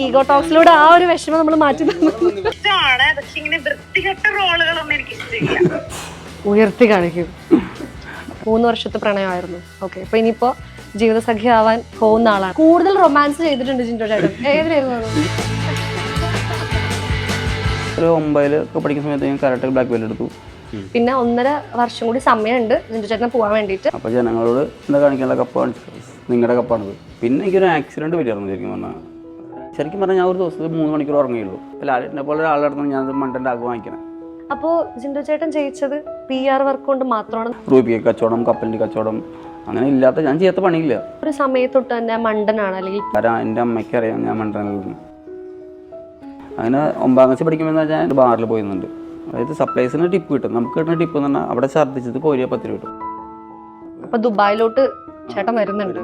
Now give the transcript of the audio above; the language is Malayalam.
ഈഗോ ടോക്സിലൂടെ ആ ഒരു വിഷമം നമ്മൾ മാറ്റി ഇഷ്ടമാണ്, പക്ഷെ ഇങ്ങനെ വൃത്തികെട്ട റോളുകളൊന്നും എനിക്ക് ഇഷ്ടമില്ല. ഉയർത്തി കാണിക്കും. 3 വർഷത്തെ പ്രണയമായിരുന്നു. ഓക്കെ, അപ്പൊ ഇനിയിപ്പോ ജീവിതസഖി ആവാൻ പോകുന്ന ആളാണ്. കൂടുതൽ റൊമാൻസ് ചെയ്തിട്ടുണ്ട് ജിൻഡോ ചേട്ടൻ. ഏതിനായിരുന്നു? ഒരു 9 പഠിക്കുന്ന സമയത്ത് ഞാൻ കരാട്ടെ ബ്ലാക്ക് ബെൽറ്റ് എടുത്തു. പിന്നെ 1.5 വർഷം കൂടി സമയമുണ്ട് ജിൻഡോ ചേട്ടനെ പോകാൻ വേണ്ടിയിട്ട്. അപ്പോൾ ജനങ്ങളോട് എന്താ കാണിക്കാനുള്ള കപ്പാണ്, നിങ്ങളുടെ കപ്പാണത്. പിന്നെ എനിക്കൊരു ആക്സിഡൻറ്റ് പറ്റിയായിരുന്നു ശരിക്കും പറഞ്ഞാൽ ഞാൻ ഒരു ദിവസത്തിൽ 3 മണിക്കൂർ ഉറങ്ങിയുള്ളൂ. ലാലേട്ടനെ പോലെ ഒരാളെടുത്ത് ഞാൻ മണ്ടൻ്റെ ആഗ് വാങ്ങിക്കണം. അപ്പോൾ ജിൻഡോ ചേട്ടൻ ജയിച്ചത് PR വർക്ക് കൊണ്ട് മാത്രമാണ്. റൂപി കച്ചവടം, കപ്പലിൻ്റെ കച്ചവടം, അങ്ങനെ ഇല്ലാത്ത ഞാൻ ചെയ്യാത്ത പണിയില്ല. ഒരു സമയത്തൊട്ട് തന്നെ മണ്ടനാണ് അല്ലെങ്കിൽ എൻ്റെ അമ്മയ്ക്ക് അറിയാം ഞാൻ മണ്ടനായിരുന്നു. അങ്ങനെ 9ാം ക്ലാസ്സിൽ പഠിക്കുമ്പോൾ ഞാൻ ബാറിൽ പോയിരുന്നുണ്ട്. അതായത് സപ്ലൈസിന് ടിപ്പ് കിട്ടും. നമുക്ക് കിട്ടുന്ന ടിപ്പ് എന്ന് പറഞ്ഞാൽ അവിടെ ഛർദ്ദിച്ചത് കോരിയ 10 രൂപ കിട്ടും. അപ്പൊ ദുബായിലോട്ട് ചേട്ടൻ വരുന്നുണ്ട്.